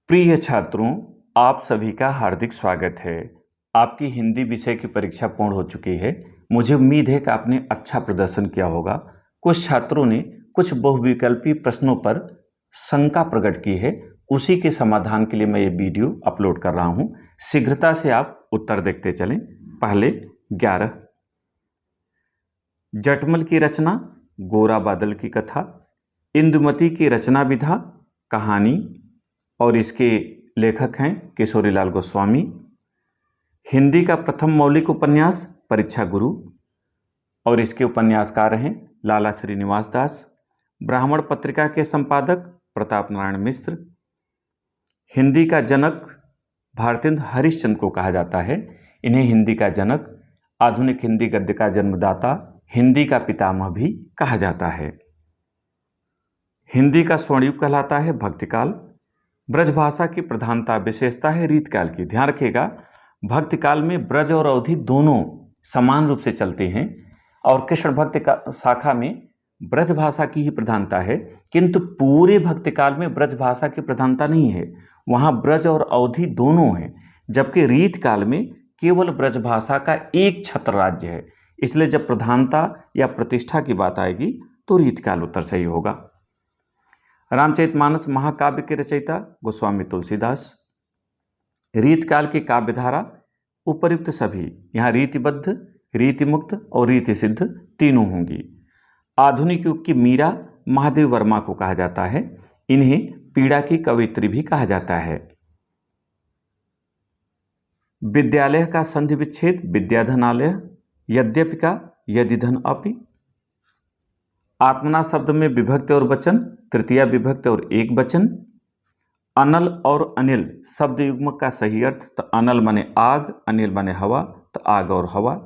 प्रिय छात्रों, आप सभी का हार्दिक स्वागत है। आपकी हिंदी विषय की परीक्षा पूर्ण हो चुकी है। मुझे उम्मीद है कि आपने अच्छा प्रदर्शन किया होगा। कुछ छात्रों ने कुछ बहुविकल्पी प्रश्नों पर शंका प्रकट की है। उसी के समाधान के लिए मैं ये वीडियो अपलोड कर रहा हूँ। शीघ्रता से आप उत्तर देखते चलें। पहले 11, जटमल की रचना, गोरा बादल की कथा, इंदुमती की रचना विधा, कहानी, और इसके लेखक हैं किशोरीलाल गोस्वामी। हिंदी का प्रथम मौलिक उपन्यास परीक्षा गुरु, और इसके उपन्यासकार हैं लाला श्रीनिवास दास। ब्राह्मण पत्रिका के संपादक प्रताप नारायण मिश्र। हिंदी का जनक भारतेंदु हरिश्चंद्र को कहा जाता है। इन्हें हिंदी का जनक, आधुनिक हिंदी गद्य का जन्मदाता, हिंदी का पितामह भी कहा जाता है। हिंदी का स्वर्णयुग कहलाता है भक्तिकाल। ब्रजभाषा की प्रधानता विशेषता है रीतकाल की। ध्यान रखिएगा, भक्तिकाल में ब्रज और अवधि दोनों समान रूप से चलते हैं, और कृष्ण भक्ति का शाखा में ब्रजभाषा की ही प्रधानता है, किंतु पूरे भक्तिकाल में ब्रजभाषा की प्रधानता नहीं है। वहाँ ब्रज और अवधि दोनों हैं, जबकि रीतकाल में केवल ब्रजभाषा का एक छत्र राज्य है। इसलिए जब प्रधानता या प्रतिष्ठा की बात आएगी तो रीतकाल उत्तर सही होगा। रामचरितमानस महाकाव्य के रचयिता गोस्वामी तुलसीदास। रीतकाल की काव्यधारा उपर्युक्त सभी, यहाँ रीतिबद्ध, रीतिमुक्त और रीति सिद्ध तीनों होंगी। आधुनिक युग की मीरा महादेव वर्मा को कहा जाता है। इन्हें पीड़ा की कवयित्री भी कहा जाता है। विद्यालय का संधि विच्छेद विद्याधनालय, यद्यपि का यदिधन अपि। आत्मना शब्द में विभक्ति और वचन, तृतीया विभक्ति और एक वचन। अनल और अनिल शब्द युग्म का सही अर्थ, तो अनल माने आग, अनिल माने हवा, तो आग और हवा।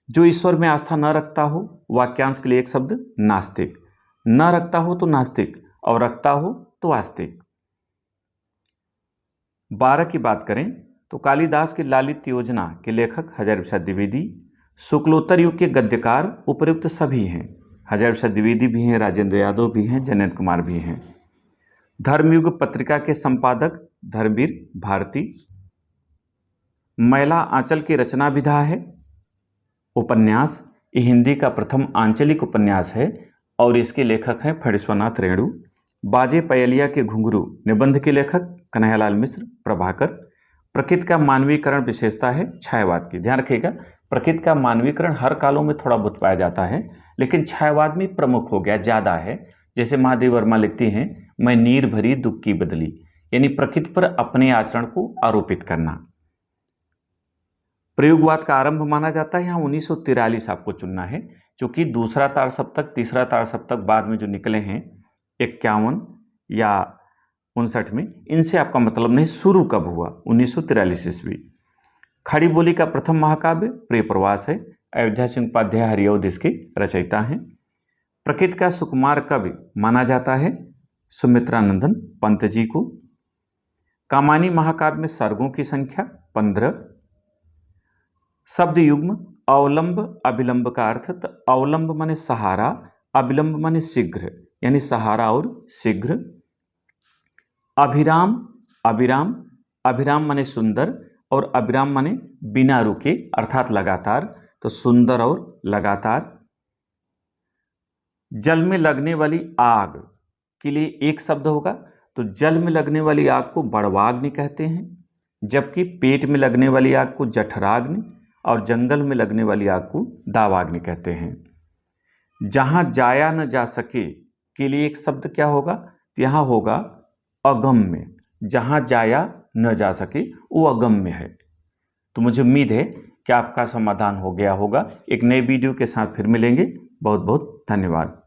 जो ईश्वर में आस्था न रखता हो, वाक्यांश के लिए एक शब्द नास्तिक। न रखता हो तो नास्तिक, और रखता हो तो आस्तिक। 12 की बात करें तो कालिदास की लालित योजना के लेखक हजारी प्रसाद द्विवेदी। शुक्लोत्तर युग के गद्यकार उपर्युक्त सभी हैं। हजारी प्रसाद द्विवेदी भी हैं, राजेंद्र यादव भी हैं, जयंत कुमार भी हैं। धर्मयुग पत्रिका के संपादक धर्मवीर भारती। मैला आंचल की रचना विधा है उपन्यास। ये हिंदी का प्रथम आंचलिक उपन्यास है, और इसके लेखक हैं फणीश्वरनाथ रेणु। बाजे पयलिया के घुंघरू निबंध के लेखक कन्हैयालाल मिश्र प्रभाकर। प्रकृति का मानवीकरण विशेषता है छायावाद की। ध्यान रखिएगा, प्रकृति का मानवीकरण हर कालों में थोड़ा बहुत पाया जाता है, लेकिन छायावाद में प्रमुख हो गया, ज़्यादा है। जैसे महादेव वर्मा लिखती हैं, मैं नीर भरी दुख की बदली, यानी प्रकृति पर अपने आचरण को आरोपित करना। प्रयोगवाद का आरंभ माना जाता है। यहाँ 1943 आपको चुनना है, क्योंकि दूसरा तार सप्तक, तीसरा तार सप्तक बाद में जो निकले हैं 51 या 59 में, इनसे आपका मतलब नहीं। शुरू कब हुआ? 1943 ईस्वी। खड़ी बोली का प्रथम महाकाव्य प्रिय प्रवास है। अयोध्या सिंह उपाध्याय हरिऔध इसके रचयिता हैं। प्रकृति का सुकुमार कवि माना जाता है सुमित्रानंदन पंत जी को। कामानी महाकाव्य में सर्गों की संख्या 15। शब्द युग्म अवलंब अभिलंब का अर्थ, तो अवलंब माने सहारा, अभिलंब माने शीघ्र, यानी सहारा और शीघ्र। अभिराम अभिराम, अभिराम माने सुंदर, और अभिराम माने बिना रुके अर्थात लगातार, तो सुंदर और लगातार। जल में लगने वाली आग के लिए एक शब्द होगा, तो जल में लगने वाली आग को बड़वाग्नि कहते हैं, जबकि पेट में लगने वाली आग को जठराग्नि, और जंगल में लगने वाली आग को दावाग्नि कहते हैं। जहां जाया न जा सके के लिए एक शब्द क्या होगा? तो यहाँ होगा अगम्य। जहां जाया न जा सके वो अगम्य है। तो मुझे उम्मीद है कि आपका समाधान हो गया होगा। एक नए वीडियो के साथ फिर मिलेंगे। बहुत बहुत धन्यवाद।